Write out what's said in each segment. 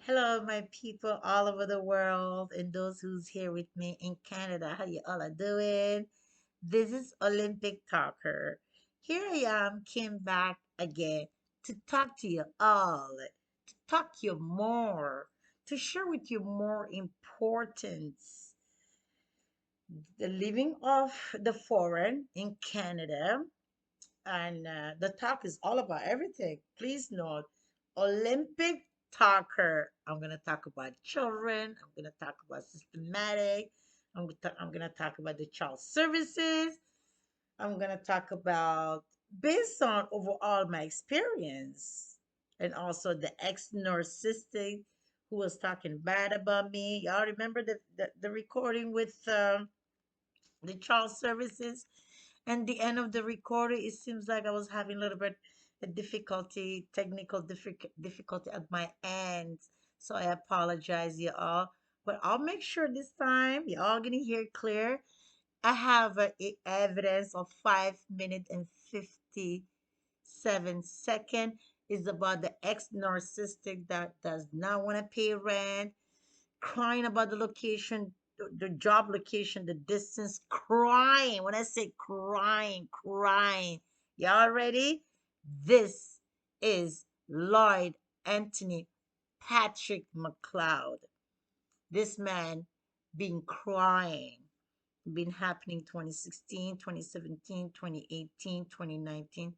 Hello, my people all over the world, and those who's here with me in Canada. How you all are doing? This is Olympic Talker. Here I am, came back again to talk to you all, to talk you more, to share with you more importance the living of the foreign in Canada, and the talk is all about everything. Please note, Olympic talker. I'm gonna talk about children. I'm gonna talk about systematic. I'm gonna talk about the child services. I'm gonna talk about based on overall my experience, and also the ex narcissistic who was talking bad about me. Y'all remember the recording with the child services? And the end of the recording, it seems like I was having a little bit of difficulty, technical difficulty at my end. So I apologize, you all. But I'll make sure this time you all gonna hear clear. I have evidence of 5 minutes and 57 seconds. Is about the ex narcissistic that does not want to pay rent, crying about the location, the job location, the distance, crying. When I say crying, crying. Y'all ready? This is Lloyd Anthony Patrick McLeod. This man been crying, been happening 2016, 2017, 2018, 2019.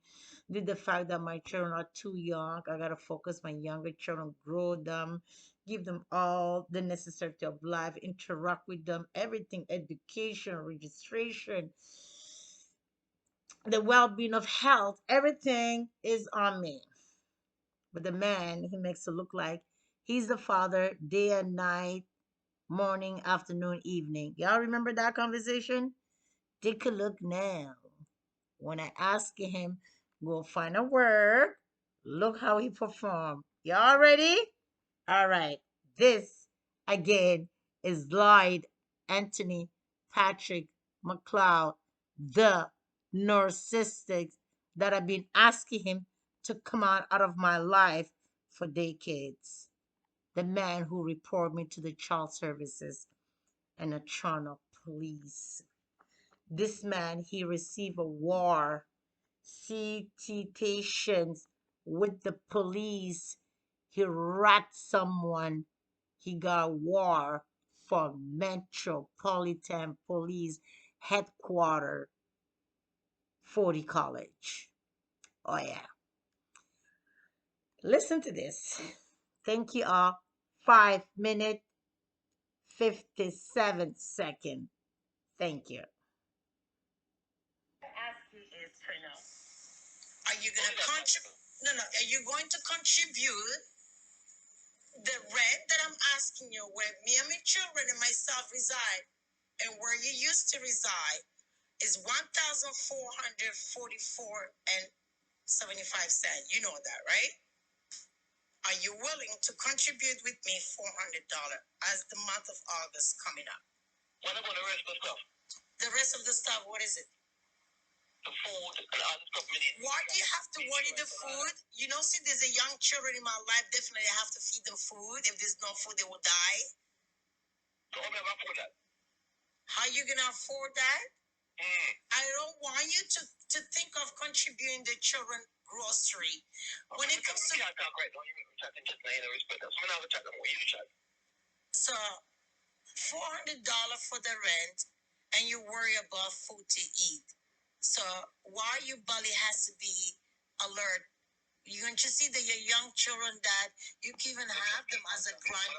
Due to the fact that my children are too young, I gotta focus my younger children, grow them, give them all the necessity of life, interact with them, everything, education, registration, the well-being of health, everything is on me. But the man, he makes it look like he's the father day and night, morning, afternoon, evening. Y'all remember that conversation? Take a look now. When I ask him, go find a word, look how he performed. Y'all ready? All right. This again is Lloyd Anthony Patrick McLeod, the narcissist that I've been asking him to come out of my life for decades. The man who reported me to the child services and the Toronto police. This man, he received a war citations with the police. He rat someone. He got war from Metropolitan Police Headquarters, 40 College. Oh yeah. Listen to this. Thank you all. 5 minutes, 57 seconds. Thank you. Are you going to contribute? No, no. Are you going to contribute the rent that I'm asking you, where me and my children and myself reside, and where you used to reside, is 1,444 and 75 cents. You know that, right? Are you willing to contribute with me $400 as the month of August coming up? What about the rest of the stuff? The rest of the stuff, what is it? The food and other stuff. Why do you have to worry the food? You know, see, there's a young children in my life. Definitely, I have to feed them food. If there's no food, they will die. So how am I afford that? How you gonna afford that? I don't want you to think of contributing the children grocery. Okay, when it comes to so $400 for the rent, and you worry about food to eat. So why your belly has to be alert? You can just see that your young children that you can even have them as a grand.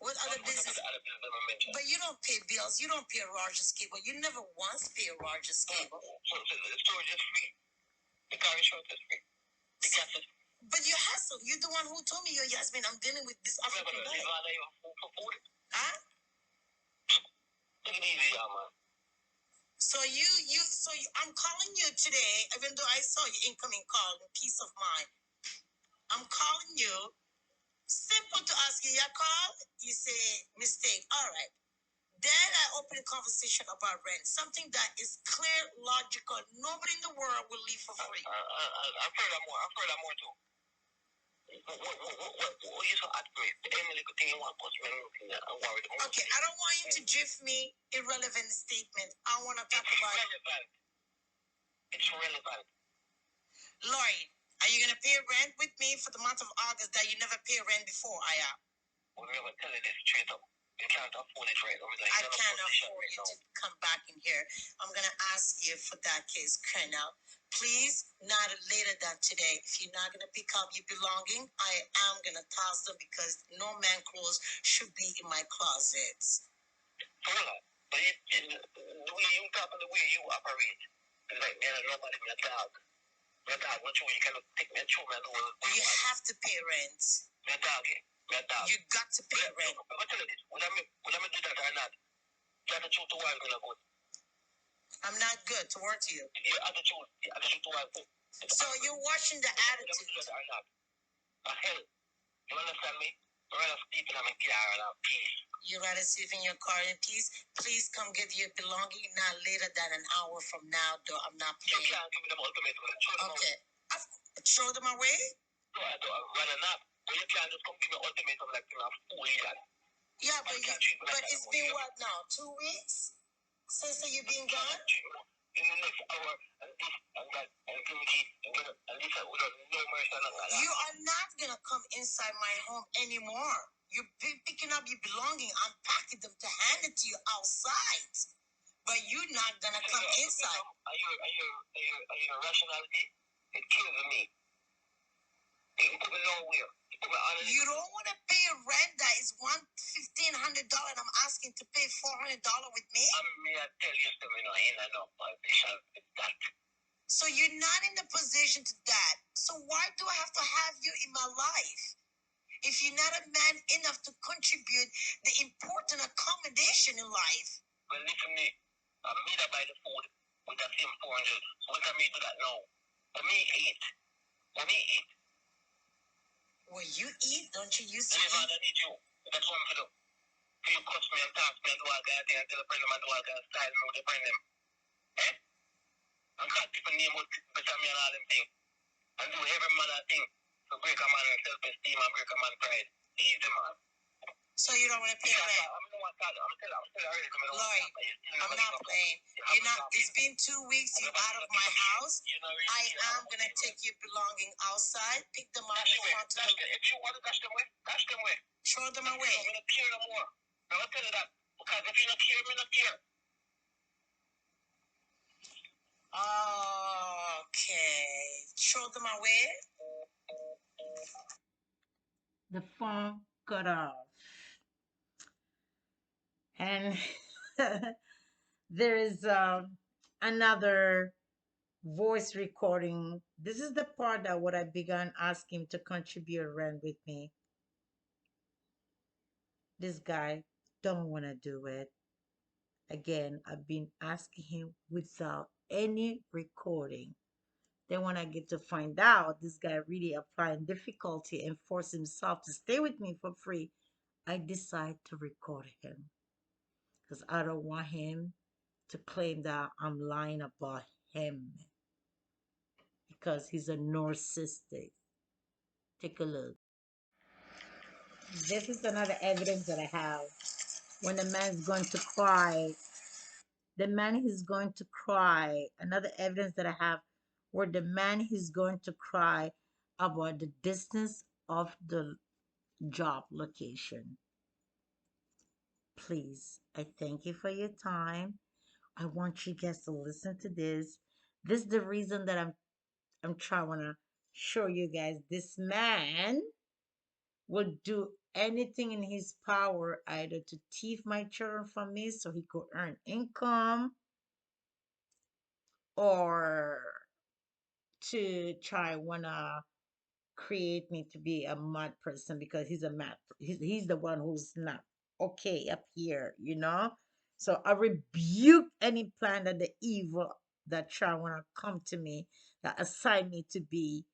What other business? But you don't pay bills. You don't pay Rogers cable. You never once pay Rogers cable. So the storage is free. The car insurance is free. The gas is free. But you hustle. You're the one who told me, yo, Yasmin, I'm dealing with this African guy. Huh? Take it easy, man. I'm calling you today, even though I saw your incoming call, peace of mind. I'm calling you. Simple to ask you. You call, you say mistake. All right. Then I open a conversation about rent, something that is clear, logical. Nobody in the world will live for free. I've heard that more. I've heard that more too. Okay, I don't want you to give me irrelevant statement. I want to talk about relevant. It's relevant. Lloyd, are you gonna pay rent with me for the month of August that you never pay rent before? I am. We're gonna tell you this straight up. You can't afford it right over there. I can't afford you to come back in here. I'm gonna ask you for that case, Colonel. Please, not later than today. If you're not gonna pick up your belonging, I am gonna toss them because no man clothes should be in my closets. Hold on. But the way you talk and the way you operate, it's like man, nobody in a dog. Your dog, what you cannot take me through man. You have to pay rent. Your dog, your dog. You got to pay rent. But tell you this, will I do that or not? You have to choose to work gonna go. I'm not good to work to you. You have to choose to work. So you're watching the attitude. You have to do that or not? Hell, you understand me? You're rather sleep in my car and have peace. You rather sleep in your car in peace? Please come get your belonging not later than an hour from now, though. I'm not playing. You can't give me them ultimatum. Okay. Throw them away? No, I don't. I'd rather not. But you can't just come give me ultimatum like you're a fool either. Yeah, but it's been what now? 2 weeks? Since you've been gone? In the next hour, and this, and that, and give me key, and this, without no mercy, you are not gonna come inside my home anymore. You're picking up your belonging, unpacking them to hand it to you outside. But you're not gonna come inside. Are you a rationality? It kills me. It put me nowhere. You don't want to pay rent that is $1,500 and I'm asking to pay $400 with me? May I tell you something? I ain't enough position with that. So you're not in the position to that. So why do I have to have you in my life? If you're not a man enough to contribute the important accommodation in life. Well, listen to me. I'm made up by the food with that same 400. So what can me do that now? Let me eat. Let me eat. Well, you eat, don't you used to eat? I need you. That's what I'm going to do. You coach me and talk me and do all kind of thing and tell a friend them and do all kind of style and how they bring them. Eh? And call people name out better me and all them things. And do every mother thing to break a man's self-esteem and break a man's pride. Easy, man. So you don't want to pay rent? I'm still already coming on. Lloyd, I'm not playing. You're not. It's been 2 weeks. You're out of my house. I am gonna take your belonging outside, pick them up in front of them. If you want to dash them away, dash them away. Throw them away. I'm gonna care no more. I'll tell you that because if you not care, me not care. Okay. Throw them away. The phone cut off. And there is another voice recording. This is the part that what I began asking to contribute rent with me. This guy don't want to do it. Again, I've been asking him without any recording. Then when I get to find out this guy really applying difficulty and force himself to stay with me for free, I decide to record him because I don't want him to claim that I'm lying about him because he's a narcissistic. Take a look. This is another evidence that I have. When the man's going to cry, the man is going to cry. Another evidence that I have where the man is going to cry about the distance of the job location. Please, I thank you for your time. I want you guys to listen to this. This is the reason that I'm trying to show you guys this man would do anything in his power either to thief my children from me so he could earn income or to try wanna create me to be a mad person because he's a mad he's the one who's not okay up here. So I rebuke any plan that the evil that try wanna come to me that assign me to be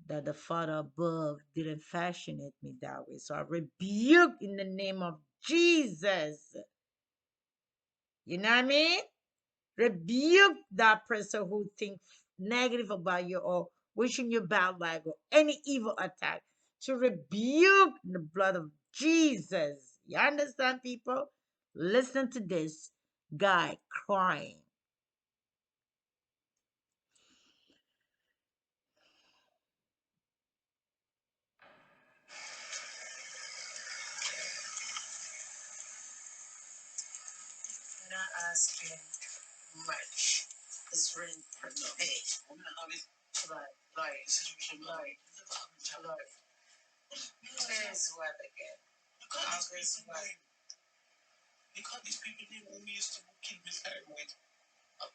that the Father above didn't fashion it me that way. So I rebuke in the name of Jesus. You know what I mean? Rebuke that person who thinks negative about you or wishing you bad life or any evil attack to rebuke the blood of Jesus. You understand, people? Listen to this guy crying. Not asking much. His rent per pay. Like, like, here's what again. August what? Because these people didn't want me used to keep me time with. I'm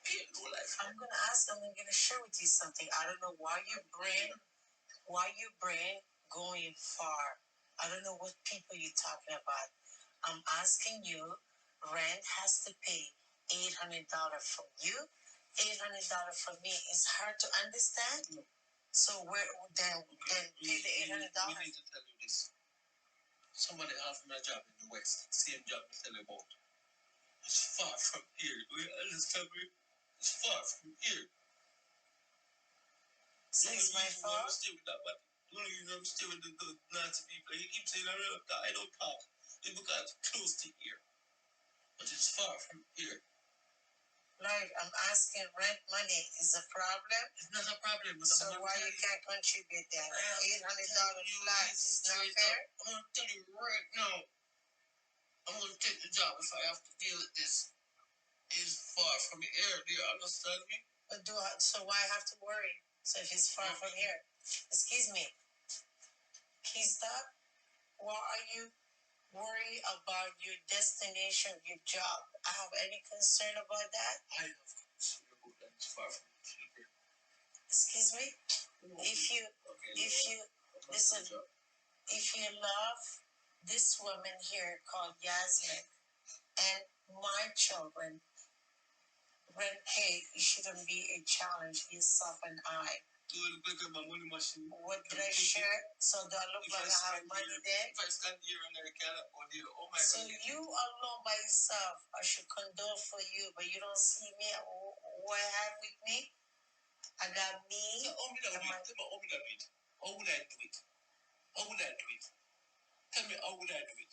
gonna ask them. I'm gonna share with you something. I don't know why your brain going far. I don't know what people you're talking about. I'm asking you. Rent has to pay $800 from you. $800 from me is hard to understand. No. So where then pay the $800? We need to tell you this. Somebody offered me a job in the West. Same job I tell you about. It's far from here. Do you understand me? It's far from here. So it's my fault. I'm still with that, but the only reason I'm still with the Nazi people, he keeps saying I don't talk. It's because it's close to here. But it's far from here. Like, I'm asking rent money is a problem? It's not a problem. So why you can't contribute then? $800 flat is not fair? I'm going to tell you right now. I'm going to take the job if I have to deal with this. It's far from here. Do you understand me? But so why have to worry? So if it's far from here. Excuse me. Can you stop? Why are you worried about your destination, your job? I have any concern about that? I have concern about that. It's far from here. Excuse me? If you, listen, if you love this woman here called Yasmin and my children, rent pay, it shouldn't be a challenge for yourself and I. What did I share? So do I look like I have money there? If I stand here and I cannot go there, oh my God. So you alone by yourself, I should condole for you, but you don't see me, who I have with me? I got me. So, how would I do it? How would I do it? How would I do it? Tell me, how would I do it?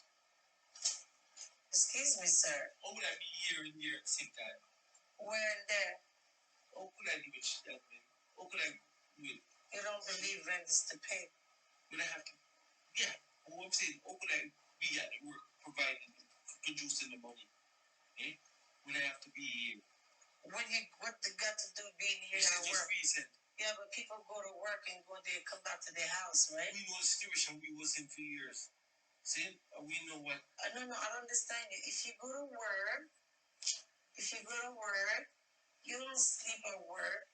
Excuse me, sir. How would I be here and here at the same time? Where and there? How could I do it, gentlemen? How could I do it? You don't believe rent is to pay? But I have to, yeah. What I'm saying, how could I be at the work, providing, producing the money? Eh? When I have to be here? What they got to do being here at work? Recent. Yeah, but people go to work and go there, come back to their house, right? We know the situation we was in for years. See? We know what. No, I don't understand you. If you go to work, you don't sleep at work.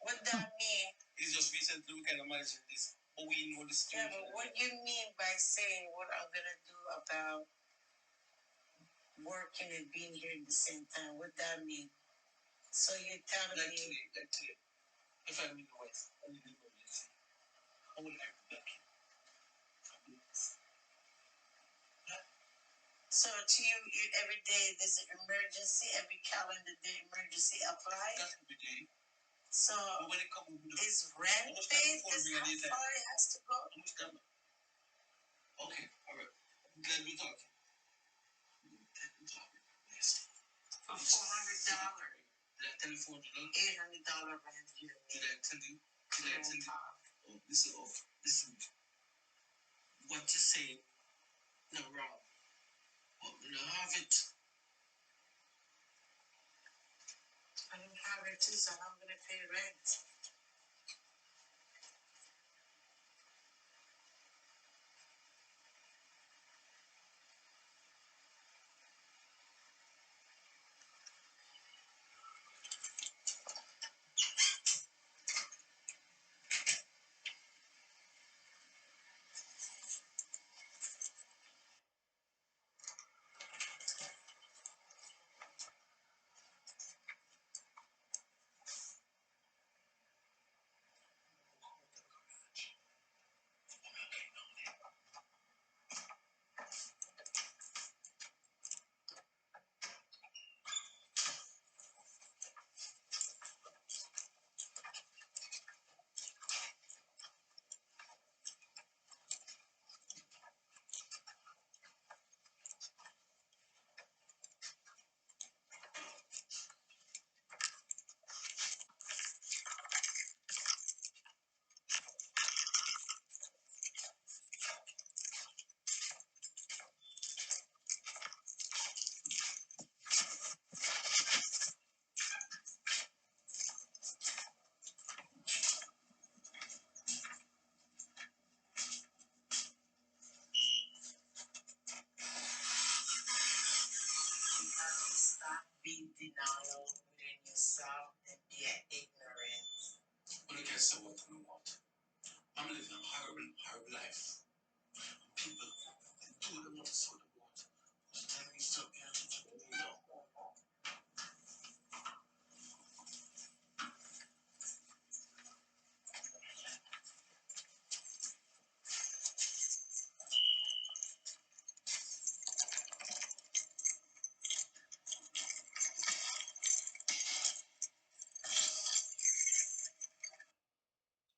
What that mean? It's just recently we can imagine this, but we know the situation. Yeah, but what you mean by saying what I'm gonna do about working and being here at the same time? What that mean? So you're telling me? Like today, if I'm in the West, I live in the West. I would like to back you. So to you, every day there's an emergency. Every calendar day emergency applies. Not every day. So but when it comes to is rent paid? Is how far it has to go? Okay, all right. Glad we talking. Yes. For $400. Did I tell you $400? $800 rent. Did I tell you? Oh, listen. What you say? No wrong. But when I have it, I don't have it too, so I'm gonna pay rent.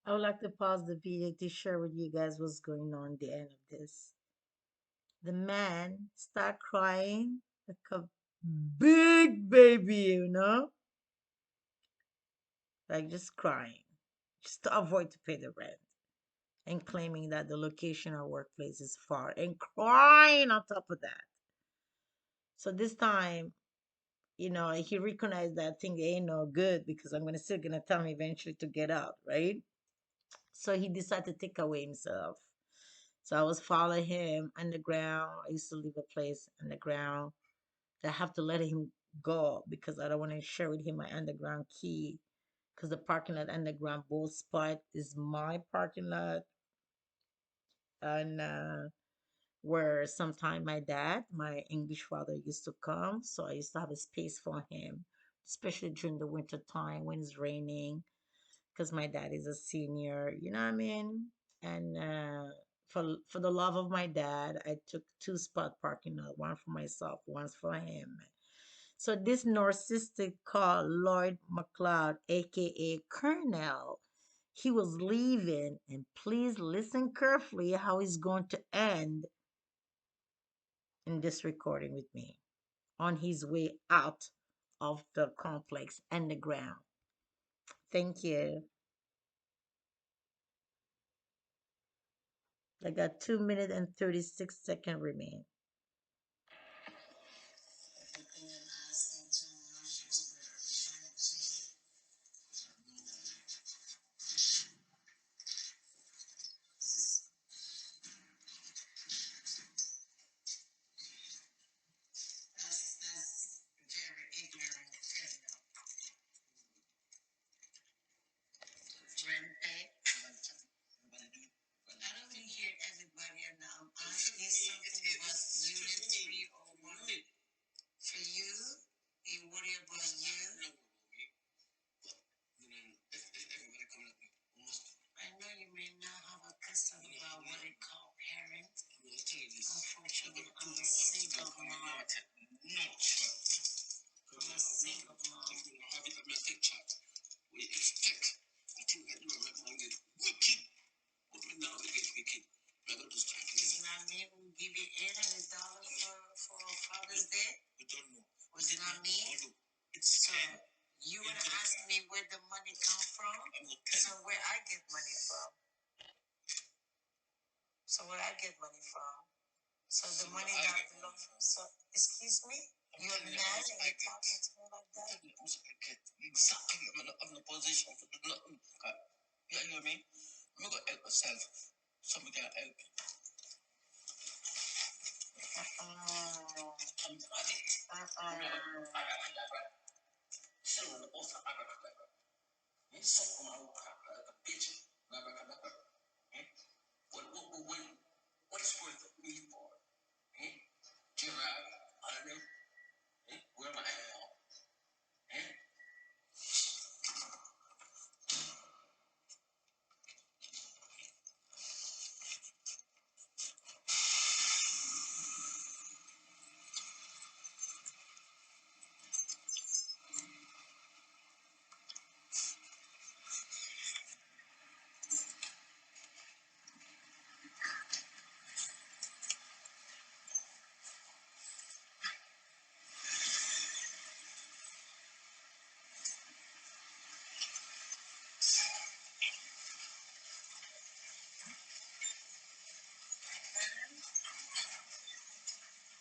I would like to pause the video to share with you guys what's going on at the end of this. The man start crying like a big baby, like just crying, just to avoid to pay the rent, and claiming that the location or workplace is far, and crying on top of that. So this time, he recognized that thing ain't no good because I'm gonna still gonna tell him eventually to get out, right? So he decided to take away himself. So I was following him underground. I used to leave a place underground. I have to let him go because I don't want to share with him my underground key. Because the parking lot underground both spot is my parking lot, and where sometime my dad, my English father, used to come. So I used to have a space for him, especially during the winter time when it's raining. Because my dad is a senior, you know what I mean? And for the love of my dad, I took two spot parking lot, one for myself, one for him. So this narcissistic called Lloyd McLeod, aka Colonel, he was leaving, and please listen carefully how he's going to end in this recording with me on his way out of the complex and the ground. Thank you. I got 2 minutes and 36 seconds remain. That's very ignorant. Rampant. I don't really hear everybody, and I'm asking something about unit 301. For you, you worry about you. I know you may not have a custom about what they call parent. Unfortunately, I'm a single mom. I'm a single mom. It's not me who give you $800 for Father's Day. Was it not me? So you wanna ask me where the money come from? So where I get money from? So where I get money from? So the money that belongs from. So excuse me, you're mad and you're talking to me like that. Exactly, I'm in a position for the nothing. You hear me? I'm gonna help myself. Somebody can help. I'm addict. Still on the post of abracadabra. You suck on my like a bitch. Abracadabra. What is worth me for? Gerard, Ireland, where am I now?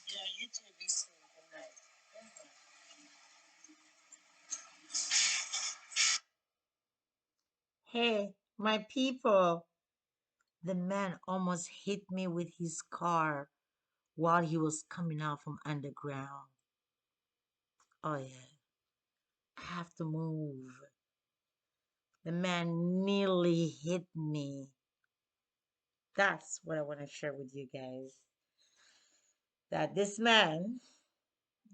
Yeah, you two be safe. Good night. Hey, my people. The man almost hit me with his car while he was coming out from underground. Oh, yeah. I have to move. The man nearly hit me. That's what I want to share with you guys. That this man,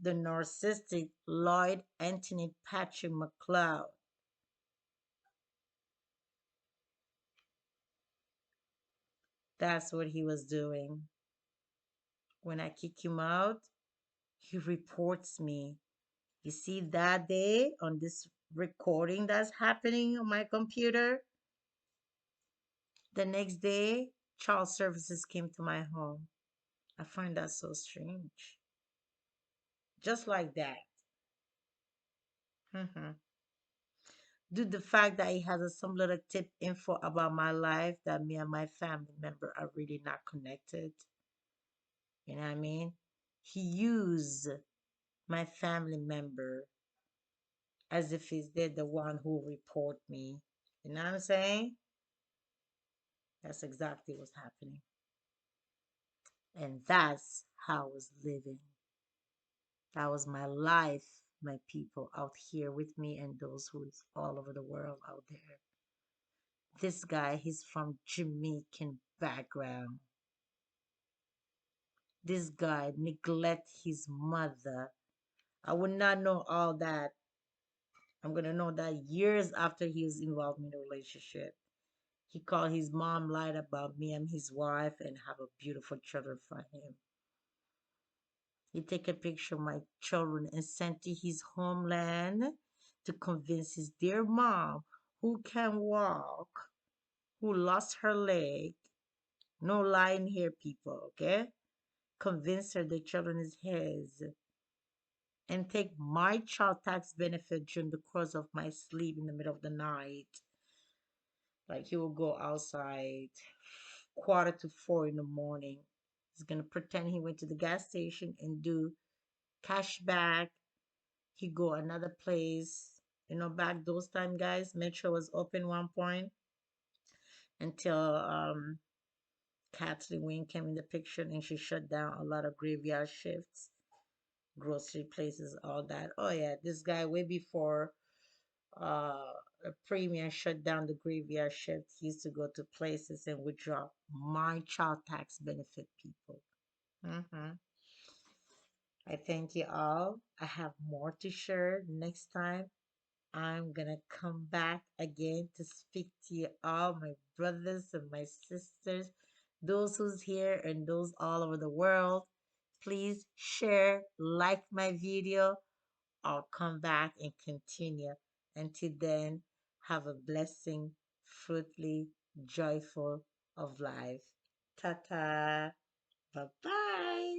the narcissistic Lloyd Anthony Patrick McLeod, that's what he was doing. When I kick him out, he reports me. You see that day on this recording that's happening on my computer? The next day, child services came to my home. I find that so strange. Just like that. Mhm. Due to the fact that he has some little tip info about my life that me and my family member are really not connected. You know what I mean? He used my family member as if he's they're the one who report me. You know what I'm saying? That's exactly what's happening. And that's how I was living. That was my life, my people out here with me and those who is all over the world out there. This guy, he's from Jamaican background. This guy neglect his mother. I would not know all that. I'm gonna know that years after he was involved in a relationship. He called his mom, lied about me and his wife, and have a beautiful children for him. He take a picture of my children and sent to his homeland to convince his dear mom, who can walk, who lost her leg. No lying here, people, okay? Convince her the children is his and take my child tax benefit during the course of my sleep in the middle of the night. Like he will go outside 3:45 in the morning. He's gonna pretend he went to the gas station and do cash back. He go another place. You know, back those time, guys, Metro was open one point until Kathleen Wayne came in the picture and she shut down a lot of graveyard shifts, grocery places, all that. Oh yeah, this guy way before a premium shut down the graveyard shift. He used to go to places and withdraw my child tax benefit, people. hmm I thank you all. I have more to share next time. I'm gonna come back again to speak to you all, my brothers and my sisters, those who's here and those all over the world. Please share, like my video. I'll come back and continue. Until then, have a blessing, fruitfully, joyful of life. Ta ta. Bye bye.